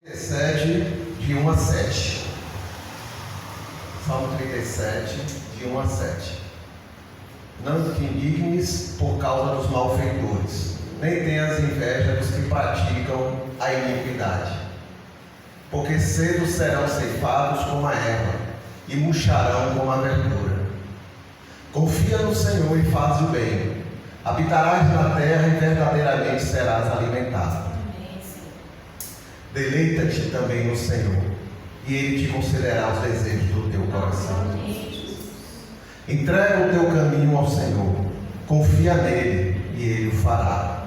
37, de 1 a 7. Salmo 37, de 1 a 7. Não te indignes por causa dos malfeitores, nem tenhas inveja dos que praticam a iniquidade, porque cedo serão ceifados como a erva, e murcharão como a verdura. Confia no Senhor e faz o bem, habitarás na terra e verdadeiramente serás alimentado. Deleita-te também no Senhor, e Ele te concederá os desejos do teu coração. Entrega o teu caminho ao Senhor, confia nele, e Ele o fará.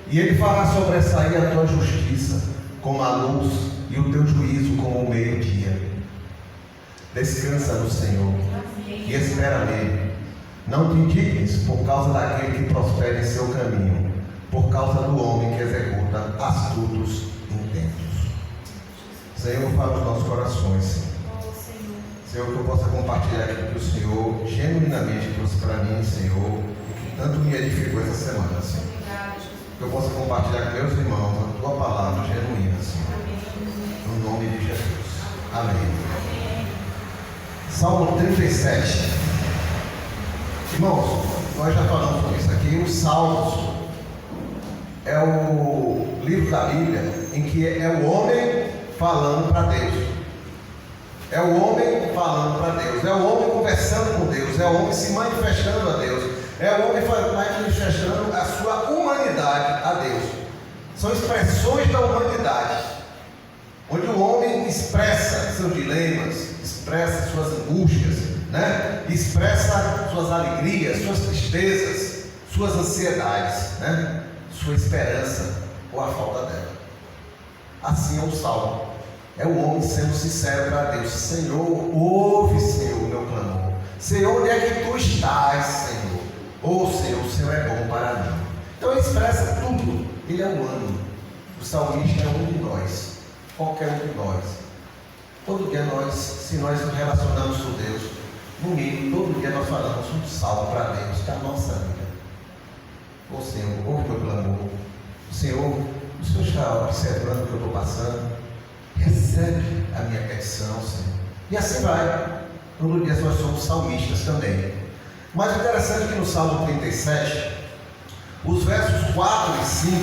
E Ele fará sobressair a tua justiça como a luz, e o teu juízo como o meio-dia. Descansa no Senhor e espera nele. Não te indignes por causa daquele que prospera em seu caminho, por causa do homem que executa astutos intentos. Senhor, fala os nossos corações, Senhor, que eu possa compartilhar aquilo que o Senhor genuinamente trouxe para mim, Senhor, e que tanto me edificou essa semana, Senhor. Que eu possa compartilhar com meus irmãos a tua palavra genuína, Senhor. No nome de Jesus. Amém. Salmo 37. Irmãos, nós já falamos sobre isso aqui. Os Salmos é o livro da Bíblia em que é o homem falando para Deus. É o homem falando para Deus. É o homem conversando com Deus. É o homem se manifestando a Deus. É o homem manifestando a sua humanidade a Deus. São expressões da humanidade, onde o homem expressa seus dilemas, expressa suas angústias, né? Expressa suas alegrias, suas tristezas, suas ansiedades, né? Sua esperança ou a falta dela. Assim é o Salmo. É o homem sendo sincero para Deus. Senhor, ouve, Senhor, o meu clamor. Senhor, onde é que tu estás, Senhor? Senhor, o Senhor é bom para mim. Então ele expressa tudo. Ele é humano. O salmista é um de nós. Qualquer um de nós. Todo dia nós, se nós nos relacionamos com Deus, no mínimo, todo dia nós falamos um salmo para Deus, que é a nossa vida. Senhor, ouve o meu clamor. Senhor, o Senhor está observando o que eu estou passando. Recebe a minha petição, Senhor. E assim vai. Todo dia nós somos salmistas também. Mas o interessante é que no Salmo 37, os versos 4 e 5,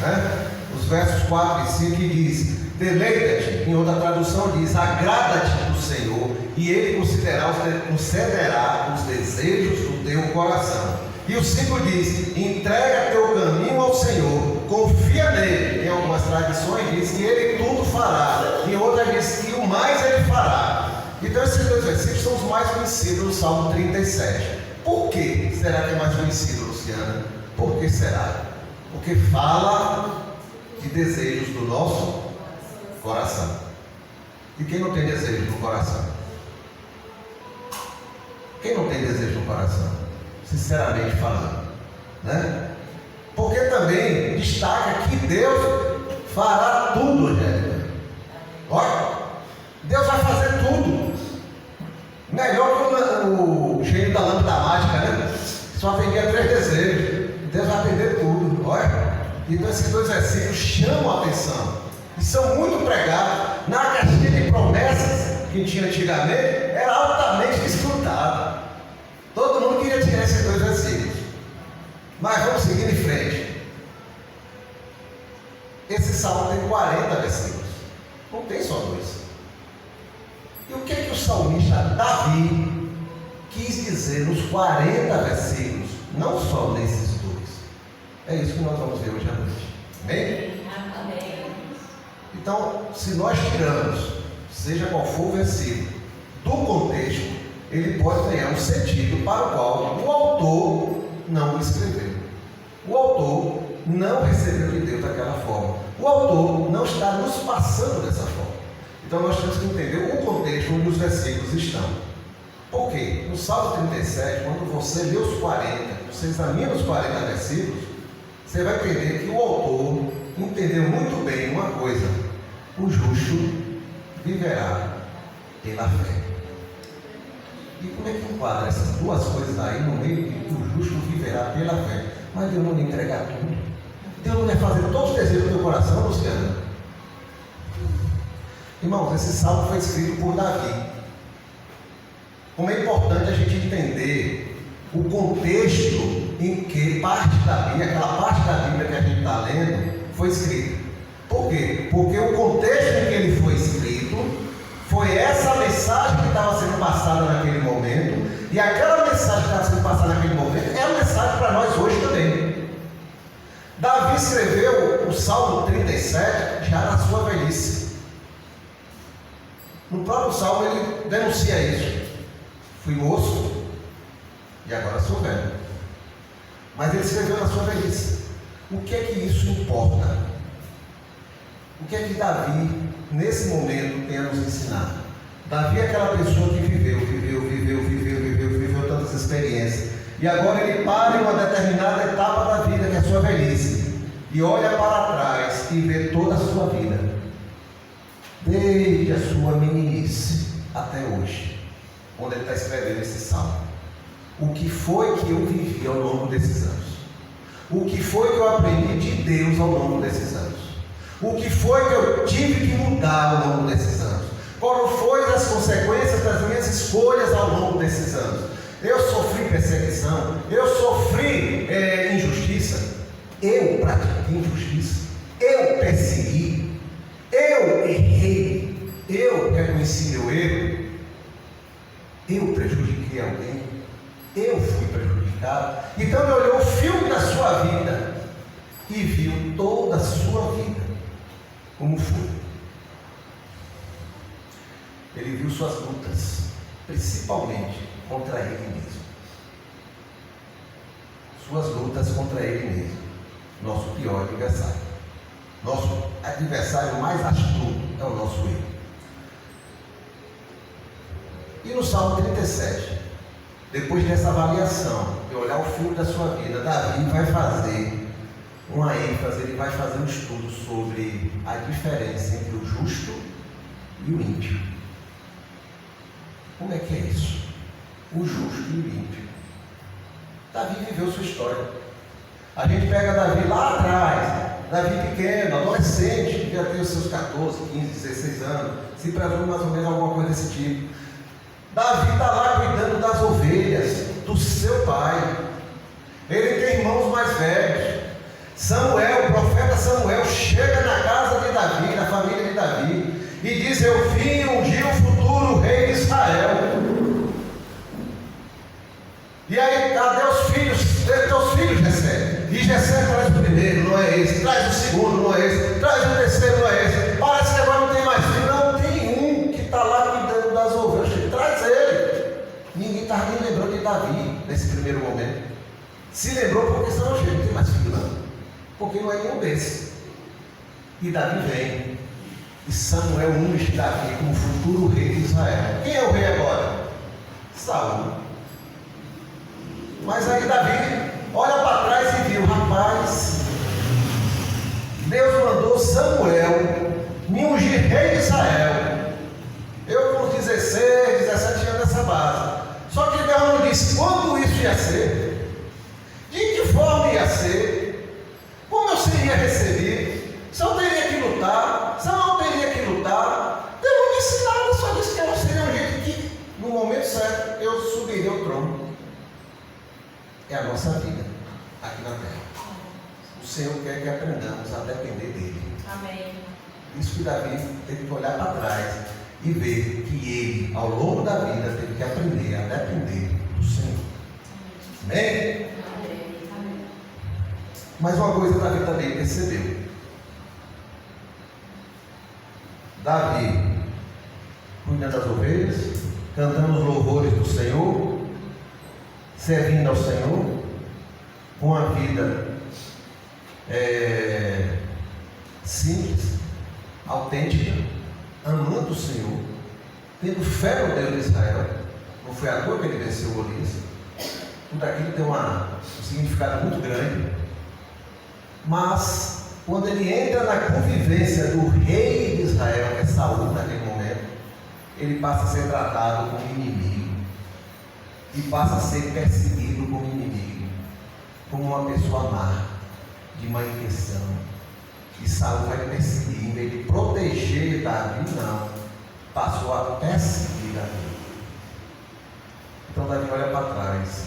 né? Os versos 4 e 5 diz: deleita-te, em outra tradução diz: agrada-te do Senhor, e Ele concederá os desejos do teu coração. E o 5 diz: entrega teu caminho ao Senhor, confia nele. Em algumas tradições diz que Ele tudo fará, em outras diz que o mais Ele fará. Então esses dois versículos são os mais conhecidos do Salmo 37. Por que será que é mais conhecido, Luciana? Por que será? Porque fala de desejos do nosso coração. E quem não tem desejo no coração? Quem não tem desejo no coração? Sinceramente falando, né? Porque também destaca que Deus fará tudo, gente. Olha, Deus vai fazer tudo. Melhor que o gênio da lâmpada mágica, né? Só atendia 3 desejos. Deus vai atender tudo. Olha. Então esses dois versículos chamam a atenção e são muito pregados. Na caixinha de promessas que tinha antigamente, era altamente escrutado. Todo mundo queria tirar esses dois versículos. Mas vamos seguir em frente. Esse salmo tem 40 versículos. Não tem só 2. E o que é que o salmista Davi quis dizer nos 40 versículos? Não só nesses 2. É isso que nós vamos ver hoje à noite. Amém? Amém. Então, se nós tiramos, seja qual for o versículo, do contexto, ele pode ganhar um sentido para o qual o autor não o escreveu. O autor não recebeu de Deus daquela forma. O autor não está nos passando dessa forma. Então nós temos que entender o contexto onde os versículos estão. Por quê? No Salmo 37, quando você lê os 40, você examina os 40 versículos, você vai entender que o autor entendeu muito bem uma coisa: o justo viverá pela fé. E como é que enquadra essas duas coisas aí no meio de que o justo viverá pela fé? Mas Deus não lhe entregar tudo. Deus não quer fazer todos os desejos do teu coração, Luciano? Irmãos, esse salmo foi escrito por Davi. Como é importante a gente entender o contexto em que parte da Bíblia, aquela parte da Bíblia que a gente está lendo, foi escrita. Por quê? Porque o contexto em que ele foi escrito foi essa mensagem que estava sendo passada naquele momento, e aquela mensagem que estava sendo passada naquele momento é a mensagem para nós hoje também. Davi escreveu o Salmo 37 já na sua velhice. No próprio Salmo ele denuncia isso. Fui moço e agora sou velho. Mas ele escreveu na sua velhice. O que é que isso importa? O que é que Davi, nesse momento, tem a nos ensinar? Davi é aquela pessoa que viveu tantas experiências. E agora ele para em uma determinada etapa da vida, que é a sua velhice, e olha para trás e vê toda a sua vida, desde a sua meninice até hoje, quando ele está escrevendo esse salmo. O que foi que eu vivi ao longo desses anos? O que foi que eu aprendi de Deus ao longo desses anos? O que foi que eu tive que mudar ao longo desses anos? Qual foram as consequências das minhas escolhas ao longo desses anos? Eu sofri perseguição, eu sofri injustiça, eu pratiquei injustiça, eu persegui, eu errei, eu reconheci meu erro, eu prejudiquei alguém, eu fui prejudicado. Então ele olhou o filme da sua vida e viu toda a sua vida como foi. Ele viu suas lutas, principalmente contra ele mesmo. Suas lutas contra ele mesmo. Nosso pior adversário. Nosso adversário mais astuto é o nosso eu. E no Salmo 37, depois dessa avaliação, de olhar o filme da sua vida, Davi vai fazer uma ênfase, ele vai fazer um estudo sobre a diferença entre o justo e o ímpio. Como é que é isso? O justo e o ímpio. Davi viveu sua história. A gente pega Davi lá atrás, Davi pequeno, adolescente, devia ter os seus 14, 15, 16 anos, se presume mais ou menos alguma coisa desse tipo. Davi está lá cuidando das ovelhas do seu pai. Ele tem irmãos mais velhos. Samuel, o profeta Samuel, chega na casa de Davi, na família de Davi, e diz: eu vim ungir o futuro rei de Israel. E aí, cadê os filhos? Teus filhos, Jessé. E Jessé traz o primeiro, não é esse. Traz o segundo, não é esse. Traz o terceiro, não é esse. Parece que agora não tem mais filho. Não, tem um que está lá cuidando das ovelhas. Traz ele. Ninguém está nem lembrando de Davi nesse primeiro momento. Se lembrou porque senão não tem mais filho, não. Porque não é nenhum desses. E Davi vem. E Samuel unge Davi como futuro rei de Israel. Quem é o rei agora? Saul. Mas aí Davi olha para trás e viu: rapaz, Deus mandou Samuel me ungir rei de Israel. Eu com 16, 17 anos nessa base. Só que Deus não disse quando isso ia ser, de que forma ia ser, como eu seria recebido, se eu teria que lutar, se eu não teria que lutar. Deus não disse nada, só disse que eu seria um jeito que, no momento certo, eu subiria ao trono. É a nossa vida aqui na terra. O Senhor quer que aprendamos a depender dele. Amém. Isso que Davi teve que olhar para trás e ver que ele, ao longo da vida, teve que aprender a depender do Senhor. Amém? Amém. Mas uma coisa Davi também percebeu. Davi, cuidando das ovelhas, cantando os louvores do Senhor, servindo ao Senhor, com uma vida simples, autêntica, amando o Senhor, tendo fé no Deus de Israel. Não foi à toa que ele venceu Golias. Tudo aquilo tem um significado muito grande. Mas, quando ele entra na convivência do rei de Israel, que é Saul naquele momento, ele passa a ser tratado como inimigo. E passa a ser perseguido como inimigo, como uma pessoa má. de má intenção. E Saul vai perseguir, em vez de proteger Davi, não, passou a perseguir Davi. Então Davi olha para trás.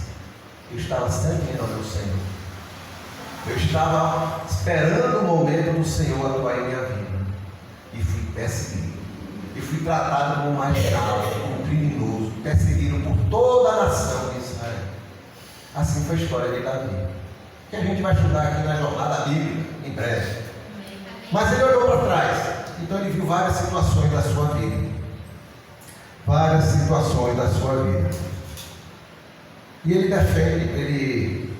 Eu estava servindo ao meu Senhor. Eu estava esperando o momento do Senhor atuar em minha vida. E fui perseguido. E fui tratado como um marginal, como um criminoso, perseguido por toda a nação de Israel. Assim foi a história de Davi, que a gente vai estudar aqui na jornada bíblica, em breve. Mas ele olhou para trás, então ele viu várias situações da sua vida. Várias situações da sua vida. E ele defende, ele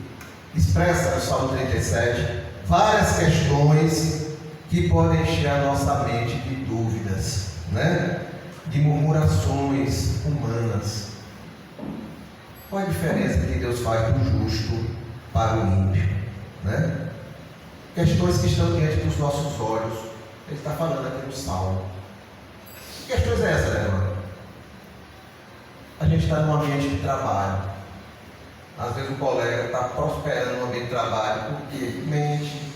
expressa no Salmo 37 várias questões que podem encher a nossa mente de dúvidas, né? De murmurações humanas. Qual a diferença que Deus faz do justo para o ímpio, né? Questões que estão diante dos nossos olhos. Ele está falando aqui no Salmo. Que questões é essa, né, irmão? A gente está num ambiente de trabalho. Às vezes o colega está prosperando no ambiente de trabalho porque mente,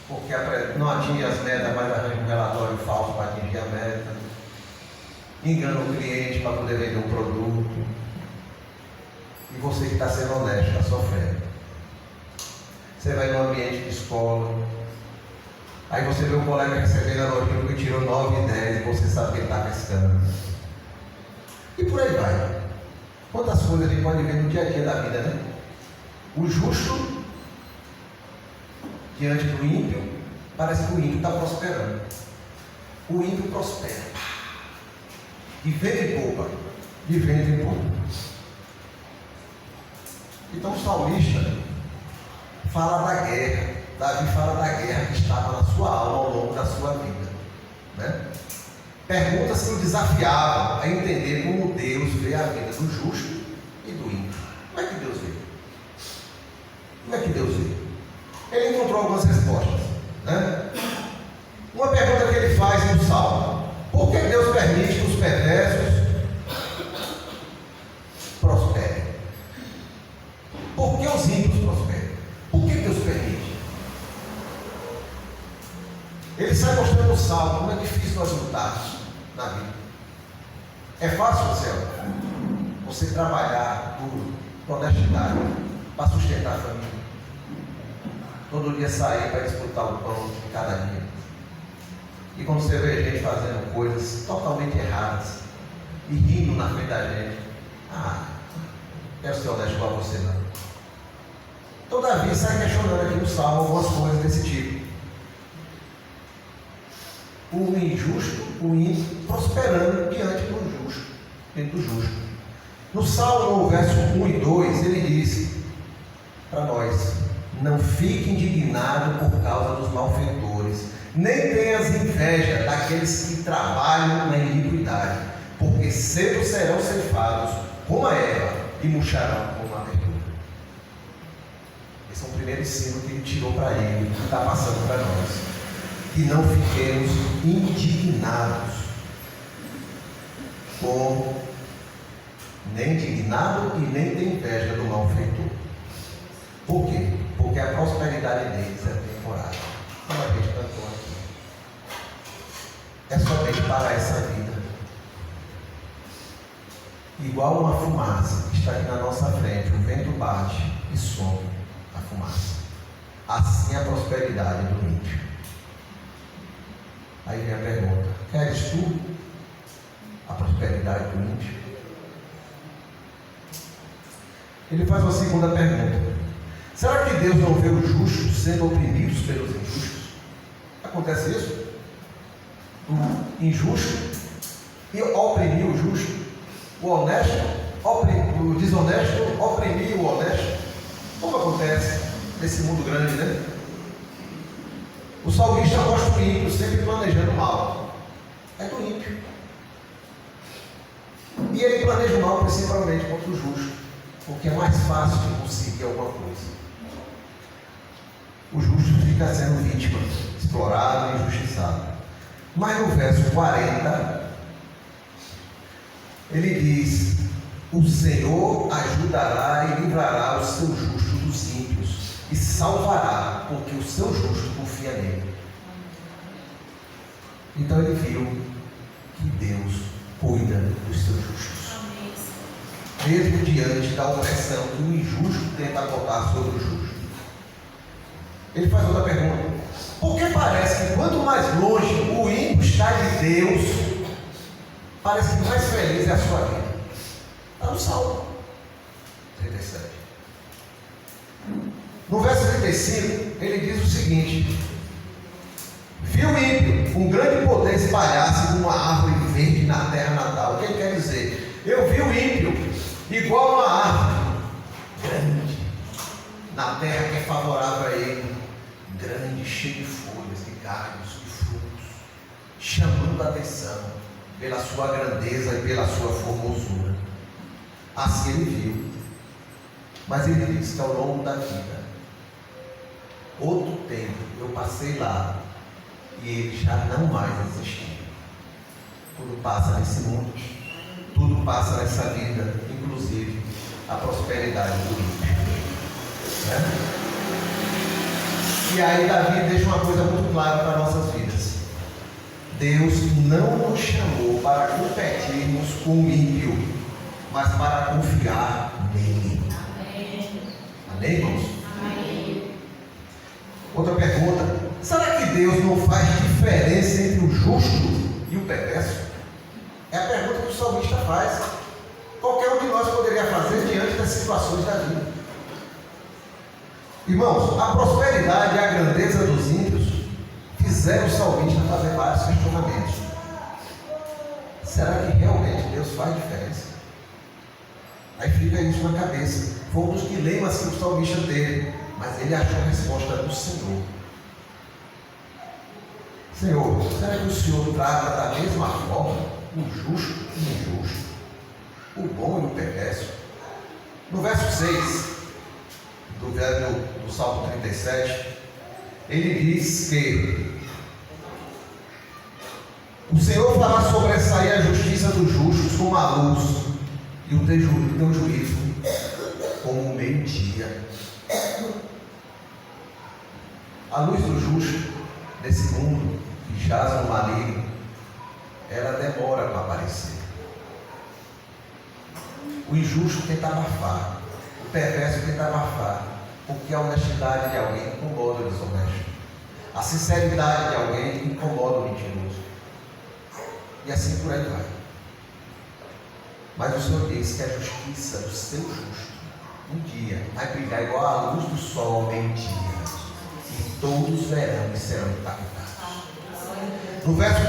porque não atinge as metas, mas arranja um relatório falso para atingir a meta, engana o cliente para poder vender um produto, e você que está sendo honesto, está sofrendo. Você vai no ambiente de escola, aí você vê o colega recebendo a notinha que tirou 9 e 10 e você sabe que ele está pescando. E por aí vai. Quantas coisas a gente pode ver no dia a dia da vida, né? O justo diante do ímpio, parece que o ímpio está prosperando. O ímpio prospera. E vende e poupa. E vende e poupa. Então o salmista fala da guerra. Davi fala da guerra que estava na sua alma ao longo da sua vida, né? Perguntas que o desafiavam a entender como Deus vê a vida do justo e do ímpio. Como é que Deus vê? Como é que Deus vê? Ele encontrou algumas respostas, né? Uma pergunta que ele faz no Salmo: por que Deus permite que os perversos prosperem? Por que os ímpios prosperem? Por que Deus permite? Ele sai mostrando no Salmo como é difícil nós lutarmos na vida. É fácil, céu, você trabalhar por honestidade para sustentar a família. Todo dia sair para disputar o pão de cada dia. E quando você vê gente fazendo coisas totalmente erradas e rindo na frente da gente, quero ser honesto com você não. Todavia sai questionando aqui no Salmo algumas coisas desse tipo. O injusto, o ímpio, prosperando diante do justo, diante do justo. No Salmo, no verso 1 e 2, ele diz para nós: não fique indignado por causa dos malfeitores, nem tenhas inveja daqueles que trabalham na iniquidade, porque cedo serão ceifados como a erva e murcharão como a verdura. Esse é o primeiro ensino que ele tirou para ele, que está passando para nós. Que não fiquemos indignados, nem indignado e nem tem inveja do malfeitor. Por quê? Porque a prosperidade deles é temporária. Como a gente cantou aqui. É somente para essa vida. Igual uma fumaça que está aqui na nossa frente, o vento bate e some a fumaça. Assim é a prosperidade do ímpio. Aí vem a pergunta: queres tu a prosperidade do ímpio? Ele faz uma segunda pergunta: será que Deus não vê os justos sendo oprimidos pelos injustos? Acontece isso? O injusto e oprimir o justo, o honesto, o desonesto oprimir o honesto. Como acontece nesse mundo grande, né? O salmista mostra o ímpio sempre planejando mal. É do ímpio. E ele planeja o mal principalmente contra o justo, porque é mais fácil de conseguir alguma coisa. O justo fica sendo vítima, explorado e injustiçado. Mas no verso 40, ele diz: o Senhor ajudará e livrará o seu justo dos ímpios, e salvará, porque o seu justo confia nele. Então ele viu que Deus cuida dos seus justos, mesmo diante da opressão que o injusto tenta botar sobre o justo. Ele faz outra pergunta: por que parece que quanto mais longe o ímpio está de Deus, parece que mais feliz é a sua vida? Está no Salmo 37. No verso 35, ele diz o seguinte: viu o ímpio um grande poder espalhar-se como uma árvore verde na terra natal. O que ele quer dizer? Eu vi o ímpio igual uma árvore grande na terra que é favorável a ele, grande, cheio de folhas, de galhos, de frutos, chamando a atenção pela sua grandeza e pela sua formosura. Assim ele viu. Mas ele diz que ao longo da vida, outro tempo eu passei lá e ele já não mais existiu. Tudo passa nesse mundo, tudo passa nessa vida, inclusive a prosperidade do ímpio, né? E aí Davi deixa uma coisa muito clara para nossas vidas: Deus não nos chamou para competirmos com o ímpio, mas para confiar nele. Amém, irmãos? Amém. Outra pergunta: será que Deus não faz diferença entre o justo e o perverso? É a pergunta que o salmista faz. Qualquer um de nós poderia fazer diante das situações da vida. Irmãos, a prosperidade e a grandeza dos ímpios fizeram o salmista fazer vários questionamentos. Será que realmente Deus faz diferença? Aí fica isso na cabeça. Foi um dos dilemas que o salmista teve, mas ele achou a resposta do Senhor. Senhor, será que o Senhor trata da mesma forma o justo e o injusto, o bom e o perverso? No verso 6 do Salmo 37, ele diz que o Senhor fará sobressair a justiça dos justos como a luz, e o teu juízo como o meio-dia. A luz do justo desse mundo que jaz no maligno, ela demora para aparecer. O injusto tenta abafar, o perverso tenta abafar, porque a honestidade de alguém incomoda o desonesto, a sinceridade de alguém incomoda o mentiroso, e assim por aí vai. Mas o Senhor diz que a justiça do seu justo um dia vai brilhar igual a luz do sol ao meio-dia, e todos verão e serão impactados. No verso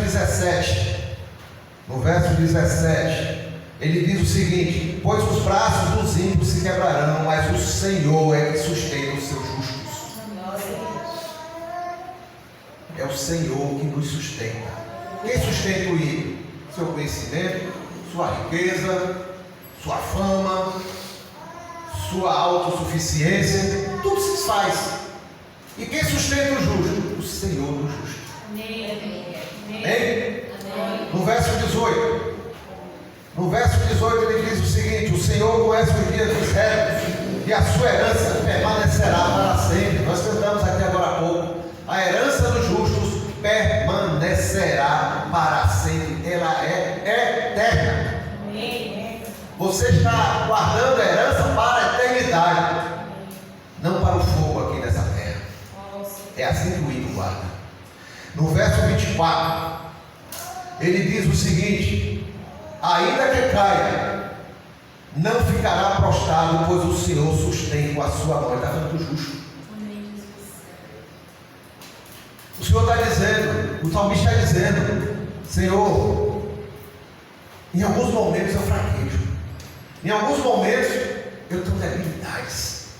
17, ele diz o seguinte: pois os braços dos ímpios se quebrarão, mas o Senhor é que sustenta os seus justos. É o Senhor que nos sustenta. Quem sustenta o ímpio? Seu conhecimento, sua riqueza, sua fama, sua autossuficiência, tudo se desfaz. E quem sustenta o justo? O Senhor do justo. Amém? No verso 18 ele diz o seguinte: o Senhor conhece os dias dos retos e a sua herança permanecerá para sempre. Nós cantamos aqui agora há pouco: a herança dos justos permanecerá para sempre, ela é eterna. Você está guardando a herança para a eternidade, não para o fogo aqui nessa terra. É assim que o ímpio guarda. No verso 24, ele diz o seguinte: ainda que caia, não ficará prostrado, pois o Senhor sustém com a sua mão. Ele está falando do justo. O Senhor está dizendo, o salmista está dizendo: Senhor, em alguns momentos eu fraquejo, em alguns momentos eu tenho debilidades,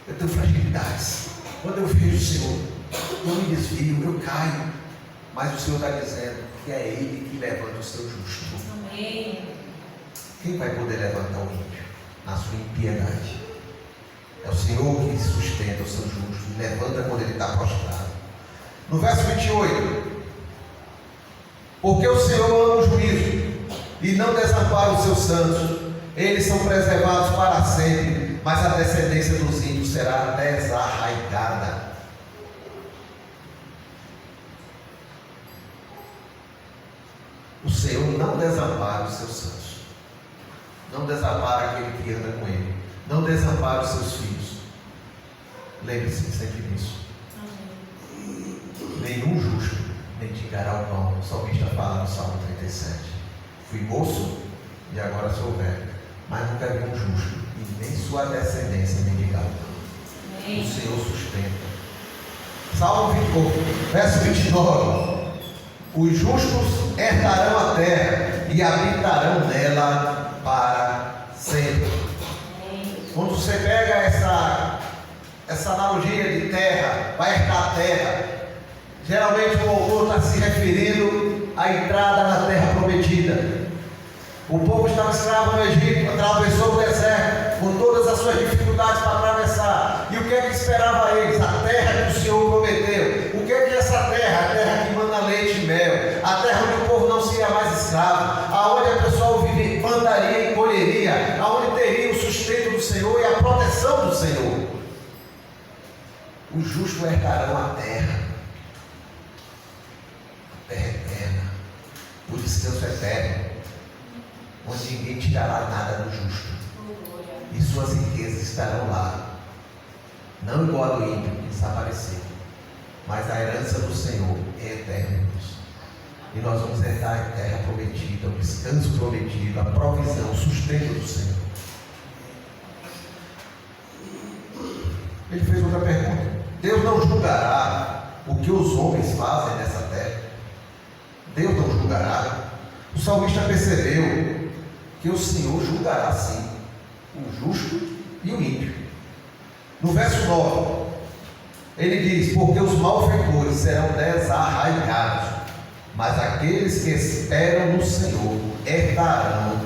eu tenho fragilidades. Quando eu vejo o Senhor, eu me desvio, eu caio, mas o Senhor está dizendo que é Ele que levanta o seu justo. Amém. Quem vai poder levantar o ímpio na sua impiedade? É o Senhor que sustenta o seu justo e levanta quando ele está prostrado. No verso 28, porque o Senhor ama o juízo e não desampara os seus santos, eles são preservados para sempre. mas a descendência dos ímpios será desarraigada. O Senhor não desampara os seus santos, não desampara aquele que anda com Ele, não desampara os seus filhos. Lembre-se sempre disso. Nenhum justo mendigará o pão. O salmista fala no Salmo 37. Fui moço e agora sou velho, mas nunca vi um justo e nem sua descendência mendigar o pão. O Senhor sustenta. Salmo 24, verso 29. Os justos herdarão a terra e habitarão nela para sempre. Quando você pega essa analogia de terra, vai herdar a terra, geralmente o autor está se referindo à entrada na terra prometida. O povo estava escravo no Egito, atravessou o deserto com todas as suas dificuldades para atravessar. E o que é que esperava eles? A terra que o Senhor prometeu. O que é essa terra? A terra que manda leite e mel, a terra onde o povo não seria mais escravo, aonde a pessoa plantaria e colheria, aonde teria o sustento do Senhor e a proteção do Senhor. Os justos herdarão a terra eterna, o descanso eterno, onde ninguém tirará nada do justo, e suas riquezas estarão lá, não igual a do ímpio que desapareceu, mas a herança do Senhor é eterna. E nós vamos herdar a terra prometida, o descanso prometido, a provisão, o sustento do Senhor. Ele fez outra pergunta: Deus não julgará o que os homens fazem nessa terra? Deus não julgará? O salmista percebeu que o Senhor julgará sim o justo e o ímpio. No verso 9, ele diz: porque os malfeitores serão desarraigados, mas aqueles que esperam no Senhor herdarão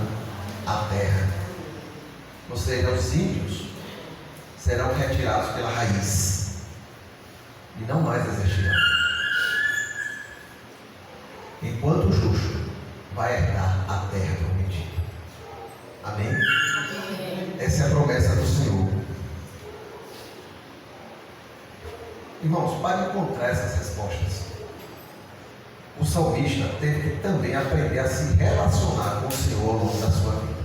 a terra. Ou seja, os ímpios serão retirados pela raiz e não mais existirão, enquanto o justo vai herdar a terra prometida. Amém? Amém. Essa é a promessa do Senhor. Irmãos, para encontrar essas respostas, o salmista teve que também aprender a se relacionar com o Senhor ao longo da sua vida.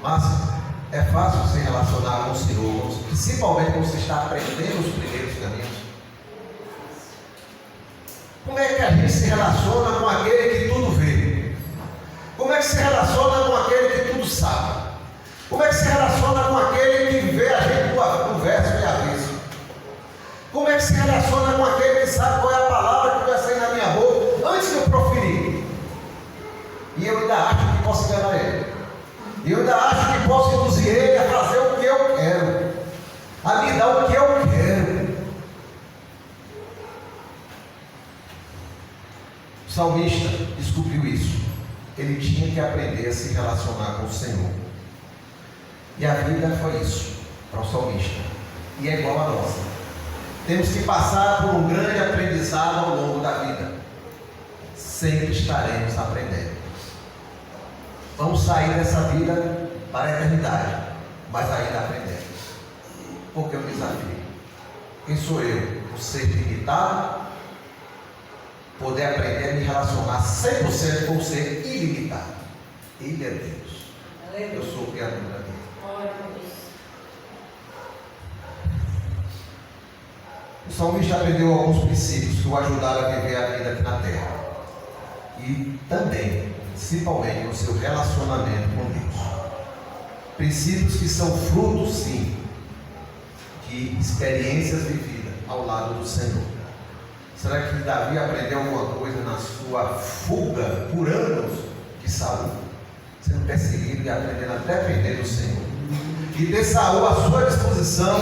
Mas é fácil se relacionar com o Senhor, principalmente quando você está aprendendo os primeiros caminhos. Como é que a gente se relaciona com aquele que tudo vê? Como é que se relaciona com aquele que tudo sabe? Como é que se relaciona com aquele que vê a gente do verso e avesso? Como é que se relaciona com aquele que sabe qual é a palavra que vai sair na minha boca antes de eu proferir? E eu ainda acho que posso enganar ele. E eu ainda acho que posso induzir ele a fazer o que eu quero, a me dar o que eu quero. O salmista descobriu isso. Ele tinha que aprender a se relacionar com o Senhor. E a vida foi isso para o salmista. E é igual a nossa. Temos que passar por um grande aprendizado ao longo da vida. Sempre estaremos aprendendo. Vamos sair dessa vida para a eternidade, mas ainda aprendendo. Porque é um desafio. Quem sou eu? Um ser limitado? Poder aprender a me relacionar 100% com o ser ilimitado. Ele é Deus. Eu sou o criador da vida. O salmista aprendeu alguns princípios que o ajudaram a viver a vida aqui na terra. E também, principalmente, no seu relacionamento com Deus. Princípios que são frutos, sim, de experiências vividas ao lado do Senhor. Será que Davi aprendeu alguma coisa na sua fuga por anos de Saul? Sendo perseguido e aprendendo a depender do Senhor. E ter Saul à sua disposição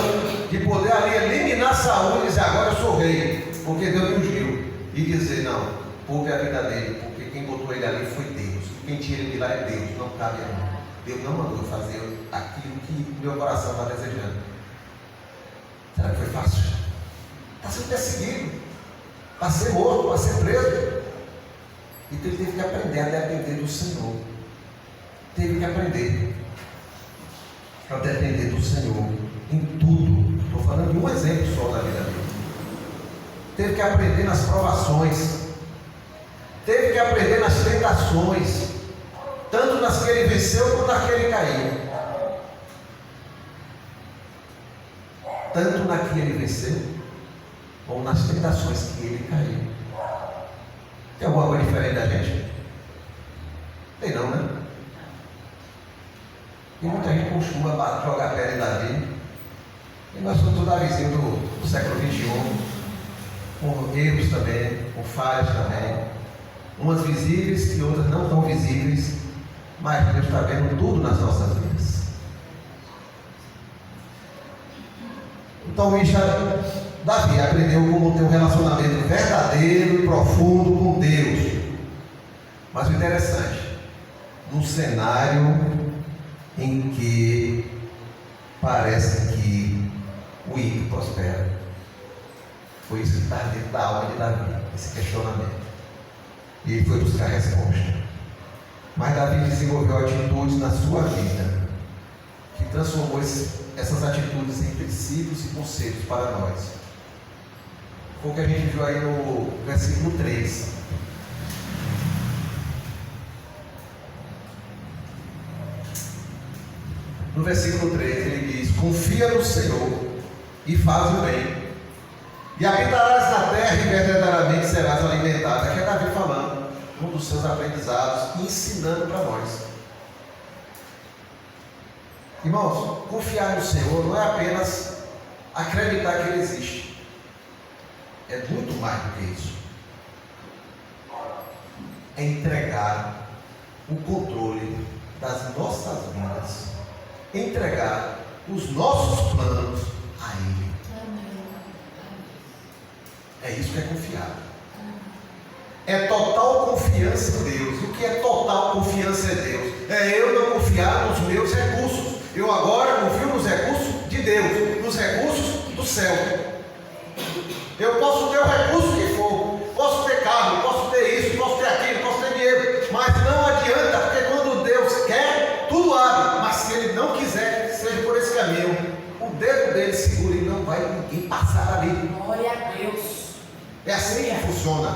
de poder ali eliminar Saul e dizer: agora eu sou rei, porque Deus me ungiu. E dizer: não, poupe a vida dele, porque quem botou ele ali foi Deus. Quem tira ele de lá é Deus, não cabe a mim. Deus não mandou fazer aquilo que meu coração está desejando. Será que foi fácil? Está sendo perseguido, para ser morto, para ser preso. Então ele teve que aprender a depender do Senhor. Teve que aprender. a depender do Senhor em tudo. Estou falando de um exemplo só da vida dele. Teve que aprender nas provações, teve que aprender nas tentações, tanto nas que ele venceu quanto nas que ele caiu. Tanto na que ele venceu, como nas tentações que ele caiu. Tem alguma coisa diferente da gente? Tem não, né? E muita gente costuma jogar pedra em Davi. E nós somos toda vizinho do século XXI, com erros também, com falhas também. Umas visíveis e outras não tão visíveis, mas Deus está vendo tudo nas nossas vidas. Então, Davi aprendeu como ter um relacionamento verdadeiro e profundo com Deus. Mas o interessante, num cenário em que parece que o ímpio prospera. Foi isso que está dentro da alma de Davi, esse questionamento. E ele foi buscar a resposta. Mas Davi desenvolveu atitudes na sua vida que transformou essas atitudes em princípios e conselhos para nós. Foi o que a gente viu aí no versículo 3. No versículo 3 ele diz: confia no Senhor e faz o bem, e habitarás na terra e verdadeiramente serás alimentado. Aqui é Davi falando, um dos seus aprendizados, e ensinando para nós. Irmãos, confiar no Senhor não é apenas acreditar que Ele existe. É muito mais do que isso. É entregar o controle das nossas vidas, entregar os nossos planos a Ele. É isso que é confiar. É total confiança em Deus. E o que é total confiança em Deus? É eu não confiar nos meus recursos. Eu agora confio nos recursos de Deus, nos recursos do céu. Eu posso ter o recurso que for, posso ter carro, posso ter isso, posso ter aquilo, posso ter dinheiro, mas não adianta, porque quando Deus quer, tudo abre. Mas se Ele não quiser, seja por esse caminho, o dedo dele segura e não vai ninguém passar ali. Glória a Deus. É assim que funciona.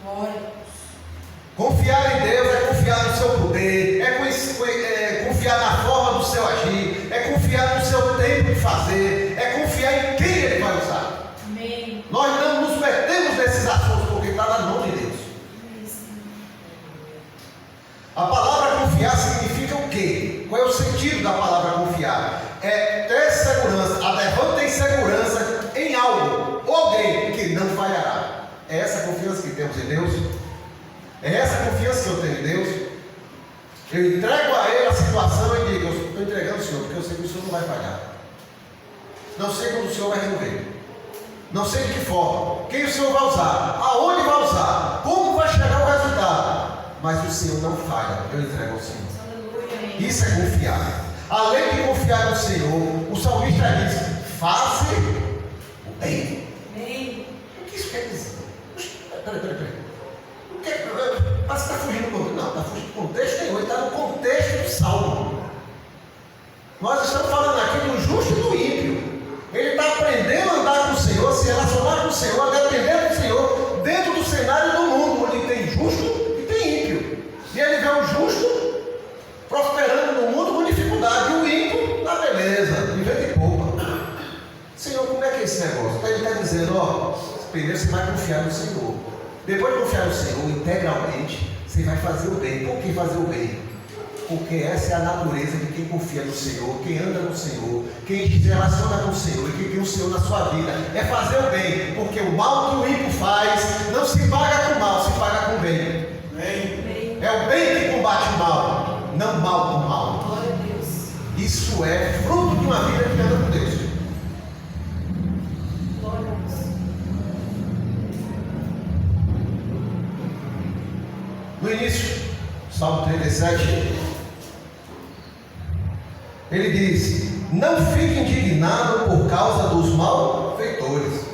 Glória a Deus. Confiar em Deus é confiar no seu poder, é confiar na forma do seu agir, é confiar no seu tempo de fazer, é confiar em quem Ele vai usar. Amém. Nós não nos metemos nesses assuntos porque está na mão de Deus. A palavra confiar significa o quê? Qual é o sentido da palavra confiar? É ter segurança, adevante tem segurança em algo ou alguém que não falhará. É essa confiança que temos em Deus? É essa confiança que eu tenho em Deus? Eu entrego a Ele a situação e digo: eu estou entregando ao Senhor, porque eu sei que o Senhor não vai falhar. Não sei quando o Senhor vai resolver. Não sei de que forma. Quem o Senhor vai usar? Aonde vai usar? Como vai chegar o resultado? Mas o Senhor não falha. Eu entrego ao Senhor. Isso é confiar. Além de confiar no Senhor, o salmista diz: faça o bem. O que isso quer dizer? Peraí. Mas você está fugindo do contexto? Não, está fugindo do contexto nenhum. Ele está no contexto do salmo. Nós estamos falando aqui do justo e do ímpio. Ele está aprendendo a andar com o Senhor, se relacionar com o Senhor, a depender do Senhor, dentro do cenário do mundo, onde tem justo e tem ímpio. E ele vê o justo prosperando no mundo com dificuldade, e o ímpio na beleza, vivendo de poupa. Senhor, como é que é esse negócio? Então ele está dizendo: ó, primeiro você vai confiar no Senhor. Depois de confiar no Senhor integralmente, você vai fazer o bem. Por que fazer o bem? Porque essa é a natureza de quem confia no Senhor, quem anda no Senhor, quem se relaciona com o Senhor e quem tem o Senhor na sua vida. É fazer o bem, porque o mal que o ímpio faz não se paga com mal, se paga com bem. É o bem que combate o mal, não o mal com o mal. Glória a Deus. Isso é fruto de uma vida que anda com Deus. Glória a Deus. No início, Salmo 37, ele diz: não fique indignado por causa dos malfeitores,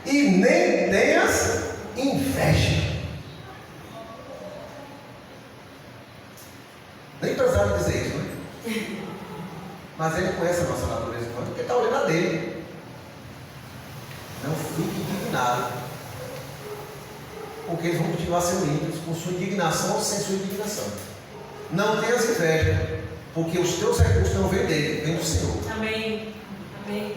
e nem tenhas inveja. Nem precisava dizer isso, né? Mas ele conhece a nossa natureza humana porque está olhando a dele. Não fique indignado, porque eles vão continuar sendo ímpios, com sua indignação ou sem sua indignação. Não tenhas inveja, porque os teus recursos não vêm dele, vêm do Senhor. Amém. Amém.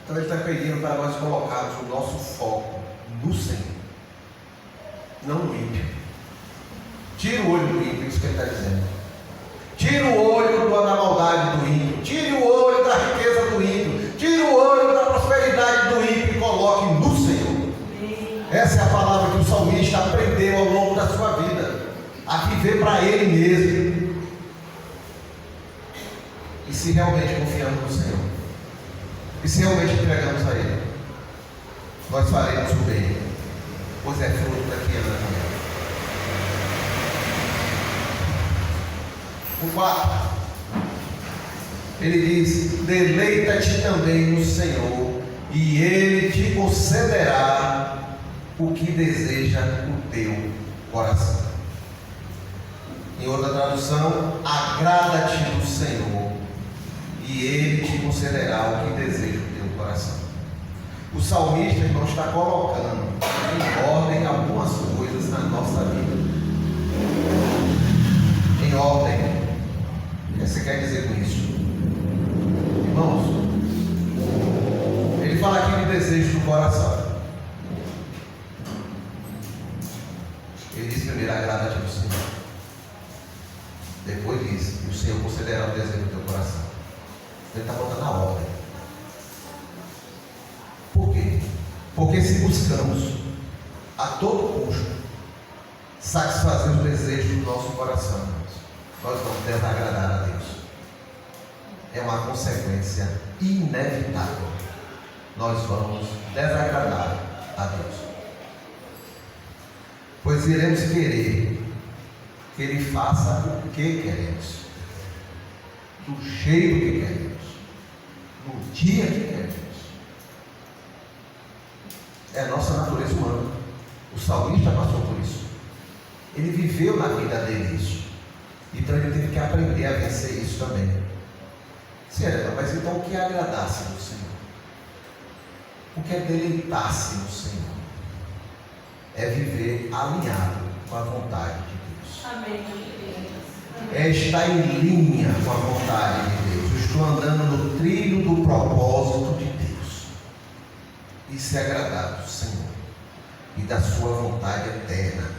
Então ele está pedindo para nós colocarmos o nosso foco no Senhor, não no ímpio. Tira o olho do ímpio, isso que ele está dizendo. Tira o olho da maldade do ímpio, tire o olho da riqueza do ímpio, tire o olho da prosperidade do ímpio e coloque no Senhor. Essa é a palavra que o salmista aprendeu ao longo da sua vida, a viver para ele mesmo. E se realmente confiamos no Senhor, e se realmente entregamos a Ele, nós faremos o bem, pois é fruto daqui anda também. O 4, ele diz: deleita-te também no Senhor, e Ele te concederá o que deseja o teu coração. Em outra tradução, agrada-te no Senhor, e Ele te concederá o que deseja o teu coração. O salmista, irmão, está colocando em ordem algumas coisas na nossa vida. Em ordem. O que você quer dizer com isso? Irmãos, ele fala aqui de desejo do coração. Ele diz primeiro: agrada-te no Senhor. Depois diz: e o Senhor concederá o desejo do teu coração. Ele está botando a ordem. Por quê? Porque se buscamos a todo custo satisfazer os desejos do nosso coração, nós vamos desagradar a Deus. É uma consequência inevitável. Nós vamos desagradar a Deus. Pois iremos querer que Ele faça o que queremos, do jeito que queremos, no dia que queremos. É a nossa natureza humana. O salmista passou por isso. Ele viveu na vida dele isso. Então ele teve que aprender a vencer isso também. Sério, mas então o que é agradar-se no Senhor? O que é deleitar-se no Senhor? É viver alinhado com a vontade de Deus. Amém. É estar em linha com a vontade de Deus. Eu estou andando no trilho do propósito de Deus. Isso é agradar do Senhor e da sua vontade eterna.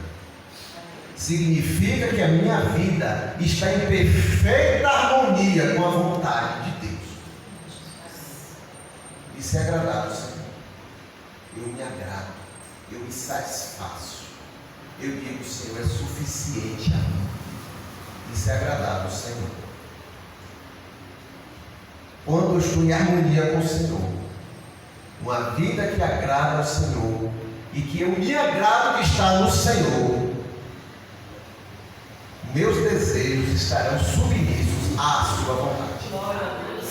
Significa que a minha vida está em perfeita harmonia com a vontade de Deus. Isso é agradar ao Senhor. Eu me agrado, eu me satisfaço. Eu digo: o Senhor é suficiente a mim. Isso é agradar ao Senhor. Quando eu estou em harmonia com o Senhor, uma vida que agrada ao Senhor e que eu me agrado de estar no Senhor, meus desejos estarão submissos à sua vontade. Glória a Deus.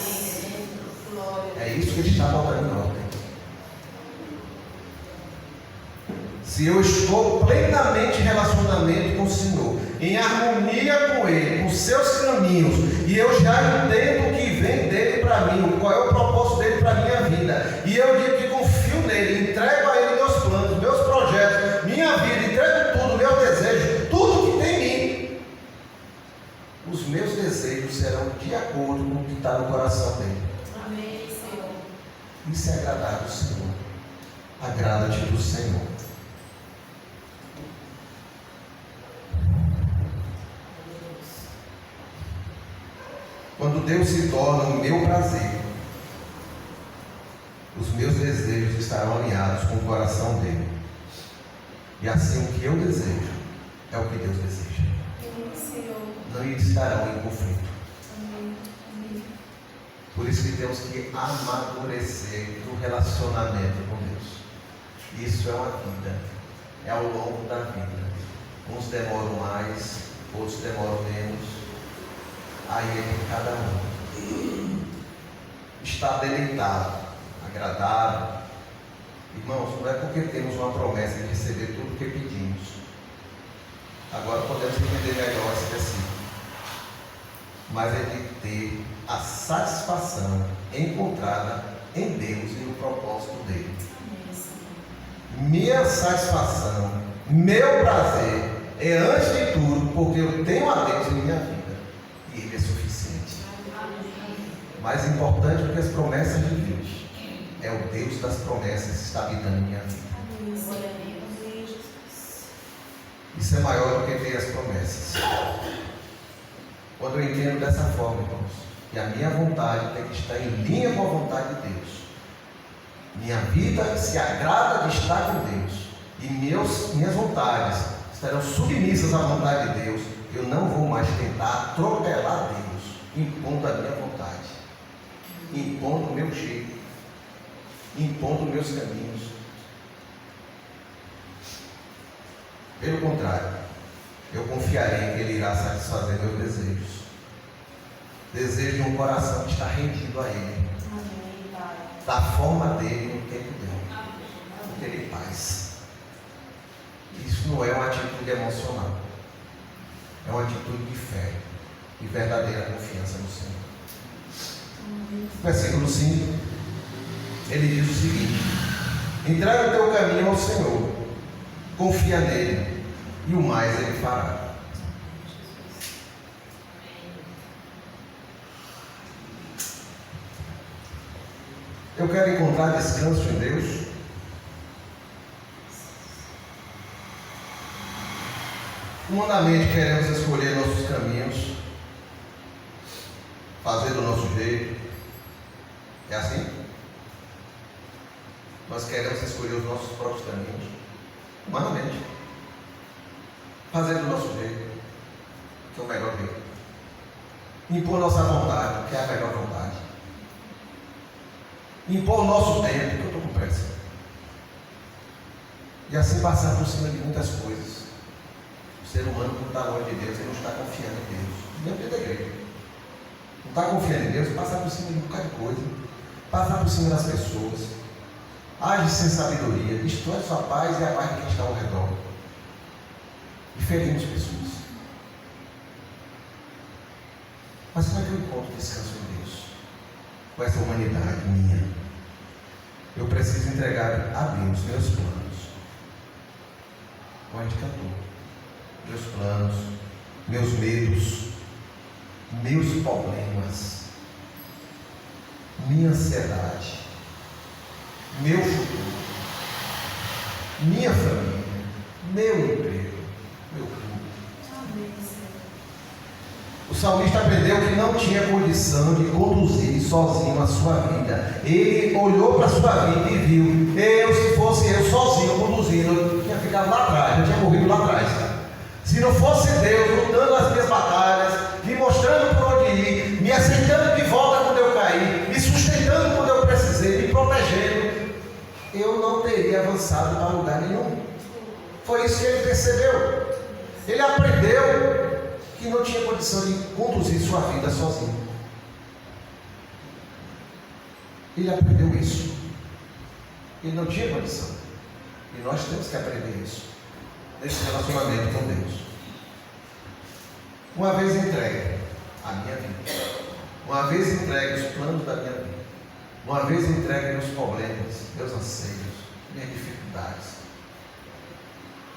É isso que ele está botando em ordem. Se eu estou plenamente em relacionamento com o Senhor, em harmonia com Ele, com seus caminhos, e eu já entendo o que vem dele para mim, qual é o propósito dele para a minha vida, e eu digo que confio nele, entrego a Ele meus planos, meus projetos, minha vida, entrego tudo, meu desejo, tudo que tem em mim, os meus desejos serão de acordo com o que está no coração dele. Amém, Senhor. Isso é agradar ao Senhor. Agrada-te do Senhor. Quando Deus se torna o meu prazer, os meus desejos estarão alinhados com o coração dele. E assim o que eu desejo é o que Deus deseja. Amém, Senhor. Não estarão em conflito. Amém. Amém. Por isso que temos que amadurecer no relacionamento com Deus. Isso é uma vida. É ao longo da vida. Uns demoram mais, outros demoram menos. Aí é de cada um. estar deleitado, agradável. Irmãos, não é porque temos uma promessa de receber tudo o que pedimos. Agora podemos entender melhor esse versículo. Mas é de ter a satisfação encontrada em Deus e no propósito dele. Minha satisfação, meu prazer é antes de tudo porque eu tenho a Deus em minha vida e Ele é suficiente. Mais importante do que as promessas de Deus é o Deus das promessas que está habitando em minha vida. Isso é maior do que ter as promessas. Quando eu entendo dessa forma, irmãos, que a minha vontade tem que estar em linha com a vontade de Deus, minha vida se agrada de estar com Deus e minhas vontades estarão submissas à vontade de Deus, eu não vou mais tentar atropelar Deus, impondo a minha vontade, impondo o meu jeito, impondo meus caminhos. Pelo contrário, eu confiarei que Ele irá satisfazer meus desejos. Desejo de um coração que está rendido a Ele, da forma dele, no tempo dele, porque Ele faz. Isso não é uma atitude emocional, é uma atitude de fé e verdadeira confiança no Senhor. Versículo 5, ele diz o seguinte: entrega o teu caminho ao Senhor, confia nele, e o mais Ele fará. Eu quero encontrar descanso em Deus. Humanamente queremos escolher nossos caminhos, fazer do nosso jeito. É assim? Nós queremos escolher os nossos próprios caminhos, humanamente, fazer do nosso jeito, que é o melhor jeito, impor nossa vontade, que é a melhor vontade, impor o nosso tempo, que eu estou com pressa, e assim passar por cima de muitas coisas. O ser humano, quando está longe de Deus, ele não está confiando em Deus, nem dentro da igreja, não está confiando em Deus, passar por cima de um bocado de coisa, passar por cima das pessoas, age sem sabedoria, destrói sua paz e a paz de quem está ao redor, e ferimos pessoas. Mas como é que eu encontro descanso em Deus? Com essa humanidade minha, eu preciso entregar a Deus meus planos. Como a gente cantou, meus planos, meus medos, meus problemas, minha ansiedade, meu futuro, minha família, meu emprego, meu clube. O salmista aprendeu que não tinha condição de conduzir sozinho a sua vida. Ele olhou para a sua vida e viu: se fosse eu sozinho conduzindo, eu tinha ficado lá atrás, eu tinha morrido lá atrás. Se não fosse Deus lutando as minhas batalhas, me mostrando por onde ir, me aceitando de volta quando eu caí, me sustentando quando eu precisei, me protegendo, eu não teria avançado para lugar nenhum. Foi isso que ele percebeu. Ele aprendeu que não tinha condição de conduzir sua vida sozinho. Ele aprendeu isso. Ele não tinha condição. E nós temos que aprender isso nesse relacionamento com Deus. Uma vez entregue a minha vida, uma vez entregue os planos da minha vida, uma vez entregue meus problemas, meus anseios, minhas dificuldades,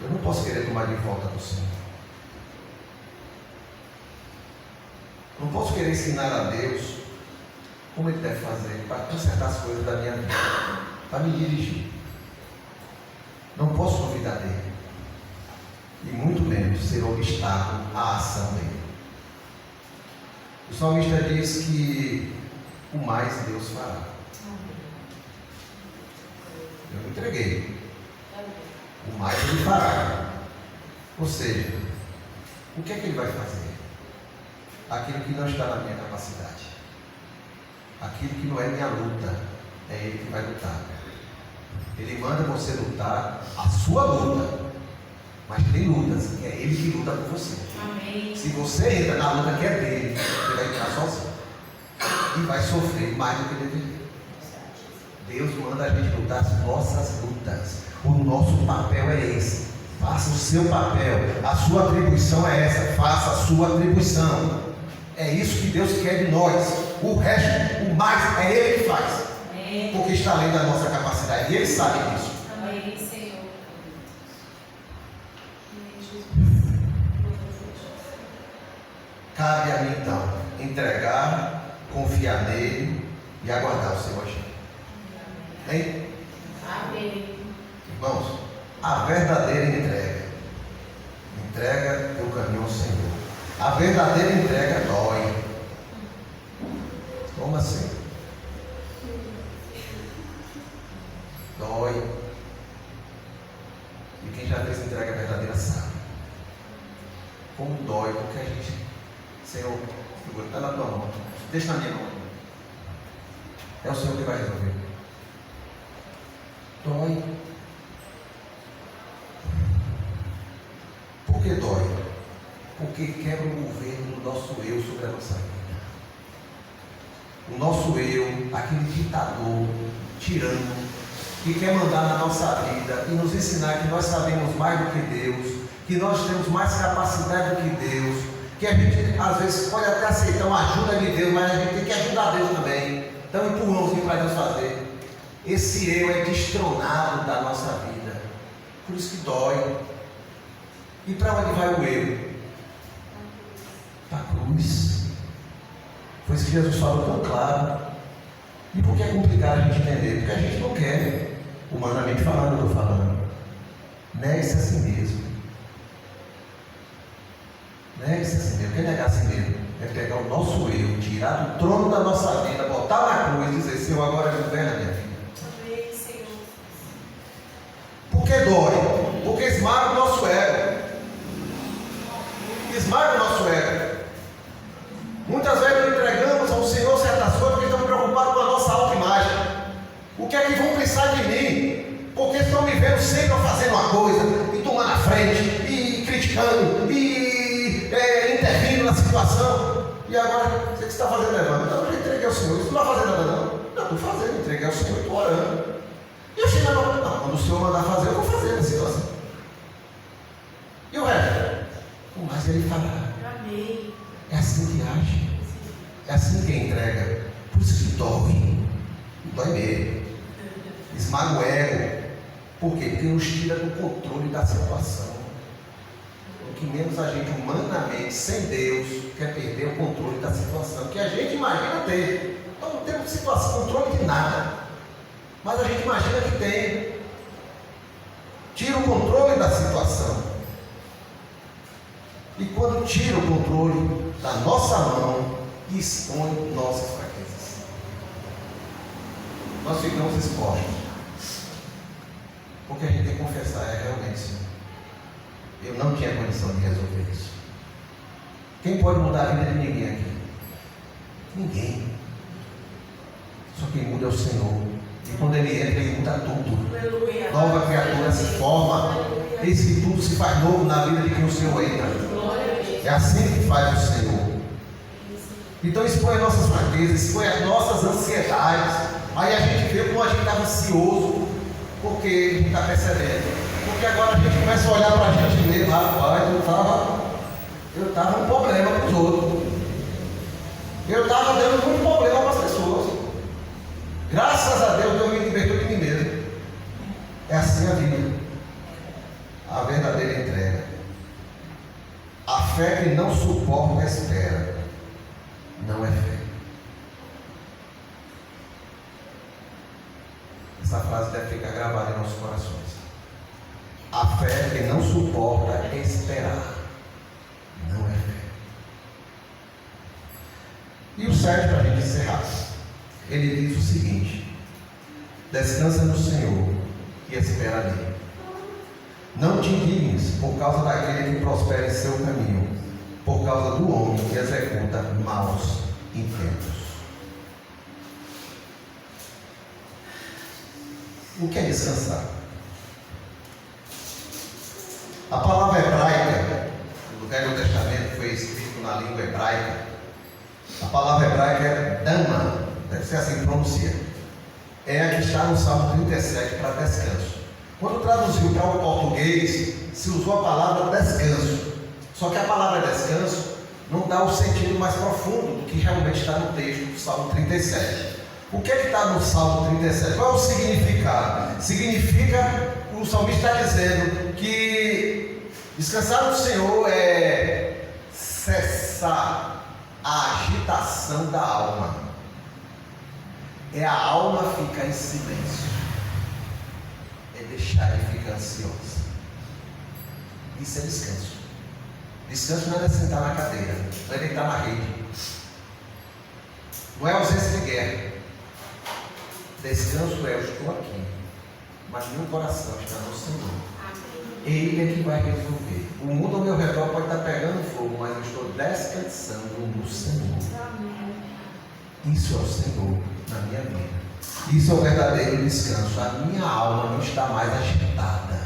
eu não posso querer tomar de volta do Senhor. Não posso querer ensinar a Deus como Ele deve fazer para consertar as coisas da minha vida, para me dirigir. Não posso duvidar dele, e muito menos ser obstáculo à ação dele. O salmista diz que o mais Deus fará. Eu me entreguei, o mais Ele fará. Ou seja, o que é que Ele vai fazer? Aquilo que não está na minha capacidade, aquilo que não é minha luta, é Ele que vai lutar. Ele manda você lutar a sua luta, mas tem lutas que é Ele que luta por você. Amém. Se você entra na luta que é dele, você vai entrar sozinho. e vai sofrer mais do que deveria. Deus manda a gente lutar as nossas lutas. O nosso papel é esse. Faça o seu papel. A sua atribuição é essa. Faça a sua atribuição. É isso que Deus quer de nós. O resto, o mais, é Ele que faz. Porque está além da nossa capacidade. E Ele sabe disso. Amém, Senhor. Cabe a mim então entregar, confiar nele e aguardar o seu agir. Amém? Amém. Irmãos, a verdadeira entrega. Entrega teu caminho ao Senhor. A verdadeira entrega dói. Como assim? Dói. E quem já fez entrega verdadeira sabe. Como dói, porque a gente, Senhor, está na tua mão. Deixa na minha mão. É o Senhor que vai resolver. Dói. Por que dói? Porque quebra o governo do nosso eu sobre a nossa vida. O nosso eu, aquele ditador, tirano, que quer mandar na nossa vida e nos ensinar que nós sabemos mais do que Deus, que nós temos mais capacidade do que Deus, que a gente às vezes pode até aceitar uma ajuda de Deus, mas a gente tem que ajudar Deus também. Então um empurrãozinho para Deus fazer. Esse eu é destronado da nossa vida. Por isso que dói. E para onde vai o eu? Para a cruz. Foi isso que Jesus falou tão claro. E por que é complicado a gente entender? Porque a gente não quer, humanamente falando, eu estou falando. Negue-se a si mesmo. Negue-se a si mesmo. Quer negar a si mesmo? É pegar o nosso eu, tirar do trono da nossa vida, botar na cruz e dizer: Senhor, agora governa a minha vida. Amém, Senhor. Por que dói? Porque esmaga o nosso ego. Esmaga o nosso ego. Muitas vezes não entregamos ao Senhor certas coisas porque estamos preocupados com a nossa autoimagem. O que é que vão pensar de mim? Porque estão me vendo sempre fazendo uma coisa, e tomando a frente, e criticando, e intervindo na situação. E agora, você que está fazendo levando? Então eu já entreguei ao Senhor. Você não vai fazer nada não? Não, estou fazendo, entreguei ao Senhor, estou orando. E eu chego não, quando o Senhor mandar fazer, eu vou fazer na situação. E o resto? O mais ele falar. Amém. É assim que age. É assim que entrega. Por isso que dói. Dói mesmo. Esmaga o ego. Por quê? Porque nos tira do controle da situação. O que menos a gente humanamente, sem Deus, quer perder o controle da situação. Que a gente imagina ter. Nós não temos situação, controle de nada. Mas a gente imagina que tem. Tira o controle da situação. E quando tira o controle da nossa mão, expõe nossas fraquezas. Nós ficamos expostos. Porque a gente tem que confessar, realmente, Senhor, eu não tinha condição de resolver isso. Quem pode mudar a vida de ninguém aqui? Ninguém. Só quem muda é o Senhor. E quando Ele entra, Ele muda tudo. Aleluia. Nova criatura se forma. Eis que tudo se faz novo na vida de quem o Senhor entra. É assim que faz o Senhor. Então expõe as nossas fraquezas, expõe as nossas ansiedades. Aí a gente vê como a gente estava ansioso, porque a gente está percebendo. Porque agora a gente começa a olhar para a gente mesmo, rapaz, eu estava um problema para os outros. Eu estava dando muito problema para as pessoas. Graças a Deus, Deus me libertou de mim mesmo. É assim a vida. A verdadeira entrega. A fé que não suporta a espera não é fé. Essa frase deve ficar gravada em nossos corações. A fé que não suporta esperar não é fé. E o 7, para a gente encerrar, ele diz o seguinte: descansa no Senhor e espera nele. Não te indignes por causa daquele que prospera em seu caminho, por causa do homem que executa maus intentos. O que é descansar? A palavra hebraica do Velho Testamento foi escrito na língua hebraica. A palavra hebraica é dama, deve ser assim que pronuncia. É a que está no Salmo 37 para descanso. Quando traduziu para o português, se usou a palavra descanso. Só que a palavra descanso não dá o sentido mais profundo do que realmente está no texto do Salmo 37. O que é que está no Salmo 37? Qual é o significado? Significa, o salmista está dizendo que descansar no Senhor é cessar a agitação da alma. É a alma ficar em silêncio. É deixar de ficar ansiosa. Isso é descanso. Descanso não é sentar na cadeira, não é deitar na rede, não é ausência de guerra. Descanso é: eu estou aqui, mas meu coração está no Senhor. Ele é que vai resolver. O mundo ao meu redor pode estar pegando fogo, mas eu estou descansando no Senhor. Isso é o Senhor na minha vida. Isso é o verdadeiro descanso. A minha alma não está mais agitada,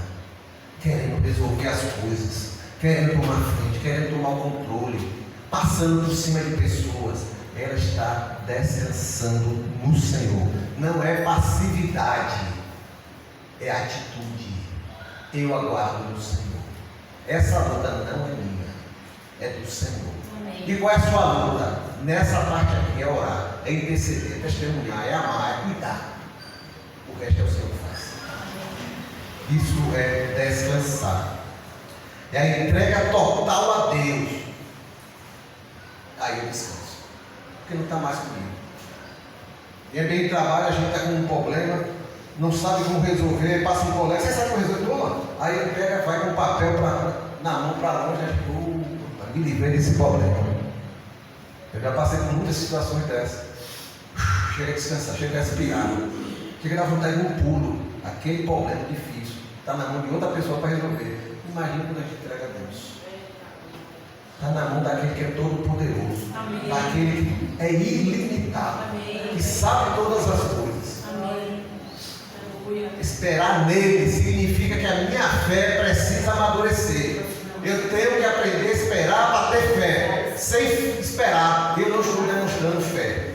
querendo resolver as coisas, querendo tomar frente, querendo tomar o controle, passando por cima de pessoas. Ela está descansando no Senhor. Não é passividade, é atitude. Eu aguardo no Senhor. Essa luta não é minha, é do Senhor. Amém. E qual é a sua luta? Nessa parte aqui é orar, é interceder, é testemunhar, é amar, é cuidar. O resto é o Senhor que faz. Isso é descansar. É a entrega total a Deus. Aí eu descanso. Porque não está mais comigo. E bem de trabalho, a gente está com um problema, não sabe como resolver, passa um colega, você sabe como resolver? Toma. Aí ele pega, vai com o papel na mão para longe, me livrei desse problema. Eu já passei por muitas situações dessas. Chega a descansar, chega a respirar, chega a dar vontade de um pulo. Aquele problema difícil está na mão de outra pessoa para resolver. Imagina quando a gente entrega a Deus. Está na mão daquele que é todo poderoso, daquele que é ilimitado, que sabe todas as coisas. Amém. Esperar nele significa que a minha fé precisa amadurecer. Eu tenho que aprender a esperar para ter fé. Sem esperar, eu não estou demonstrando fé.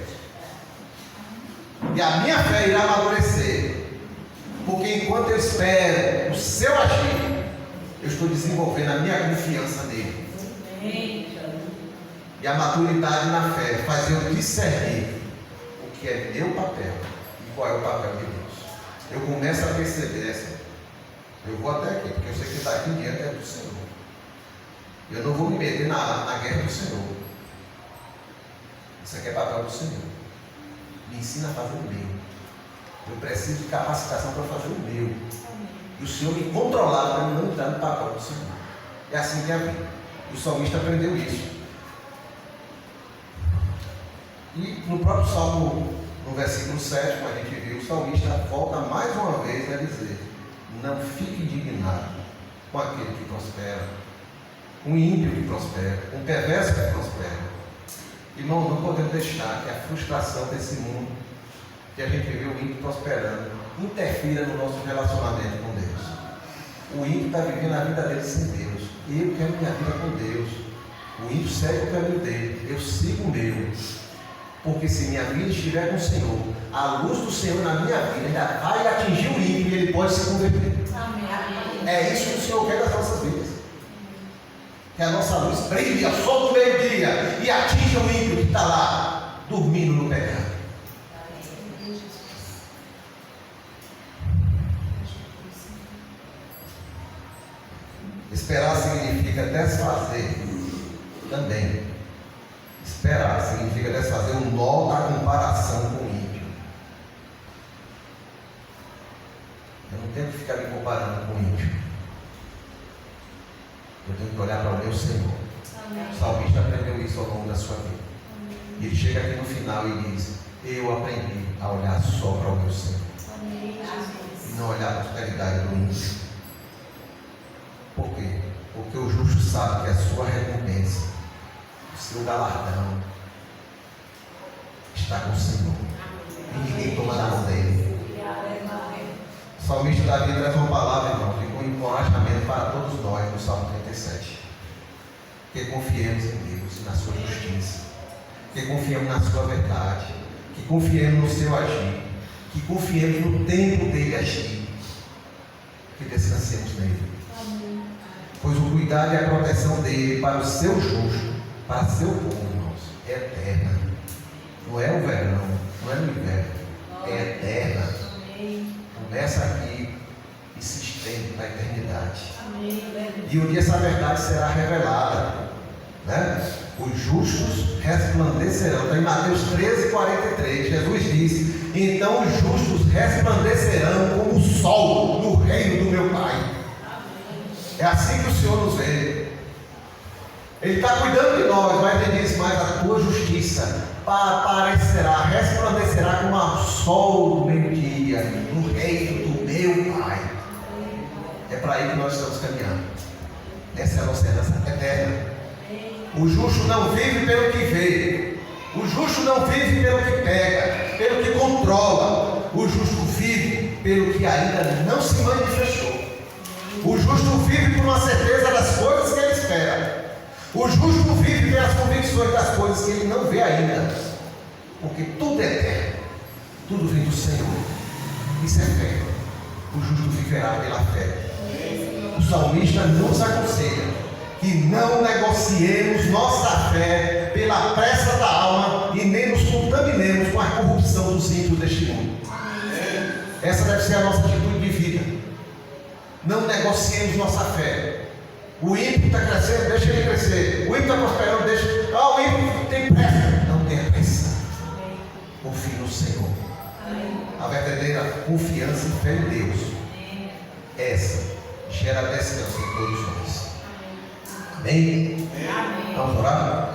E a minha fé irá amadurecer, porque enquanto eu espero o seu agir, eu estou desenvolvendo a minha confiança nele. E a maturidade na fé faz eu discernir o que é meu papel e qual é o papel de Deus. Eu começo a perceber essa. Eu vou até aqui, porque eu sei que daqui em diante é do Senhor. Eu não vou me meter na guerra do Senhor. Isso aqui é papel do Senhor. Me ensina a fazer o meu. Eu preciso de capacitação para fazer o meu. E o Senhor me controlar para não entrar no papel do Senhor. É assim que é a vida. O salmista aprendeu isso. E no próprio Salmo, no versículo 7, como a gente viu, o salmista volta mais uma vez a dizer: não fique indignado com aquele que prospera, um ímpio que prospera, um perverso que prospera. Irmão, não podemos deixar que a frustração desse mundo, que a gente vê o ímpio prosperando, interfira no nosso relacionamento com Deus. O ímpio está vivendo a vida dele sem Deus. Eu quero minha vida com Deus. O ímpio segue o caminho dele. Eu sigo o meu. Porque se minha vida estiver com o Senhor, a luz do Senhor na minha vida ainda vai atingir o ímpio e ele pode se converter. Amém. É isso que o Senhor quer das nossas vidas. Que a nossa luz brilhe ao sol do meio-dia e atinja o ímpio que está lá, dormindo no pecado. Esperar significa desfazer também. Esperar significa desfazer o nó da comparação com o ímpio. Eu não tenho que ficar me comparando com o ímpio. Eu tenho que olhar para o meu Senhor. Amém. O salmista aprendeu isso ao longo da sua vida. Amém. E ele chega aqui no final e diz: eu aprendi a olhar só para o meu Senhor. Amém. E não olhar para a prosperidade do ímpio. Por quê? Porque o justo sabe que a sua recompensa, o seu galardão, está com o Senhor. E ninguém toma da mão dele. O salmista Davi traz uma palavra, irmão, de um encorajamento para todos nós no Salmo 37. Que confiemos em Deus e na sua justiça. que confiemos na sua verdade, que confiemos no seu agir, que confiemos no tempo dele agir, que descansemos nele. Pois o cuidado e a proteção dele para o seu justo, para seu povo, irmãos, é eterna. Não é o verão, não é no inverno, é eterna. Começa aqui e se estende para a eternidade. E um dia essa verdade será revelada, né? Os justos resplandecerão. Está em Mateus 13:43. Jesus disse: então os justos resplandecerão como o sol no reino do meu Pai. É assim que o Senhor nos vê. Ele está cuidando de nós, mas ele diz: mas a tua justiça aparecerá, resplandecerá como o sol do meio-dia no reino do meu Pai. É para aí que nós estamos caminhando. Essa é a nossa herança eterna. O justo não vive pelo que vê. O justo não vive pelo que pega, pelo que controla. O justo vive pelo que ainda não se manifestou. O justo vive por uma certeza das coisas que ele espera. O justo vive pelas convicções das coisas que ele não vê ainda. Porque tudo é eterno. Tudo vem do Senhor. Isso é fé. O justo viverá pela fé. O salmista nos aconselha que não negociemos nossa fé pela pressa da alma e nem nos contaminemos com a corrupção dos ímpios deste mundo. Essa deve ser a nossa atitude de vida. Não negociemos nossa fé. O ímpio está crescendo, deixa ele crescer. O ímpio está prosperando, deixa. O ímpio tem pressa. Não tenha pressa. Confie no Senhor. A verdadeira confiança e fé em Deus, essa gera descanso em todos nós. Amém? Vamos orar?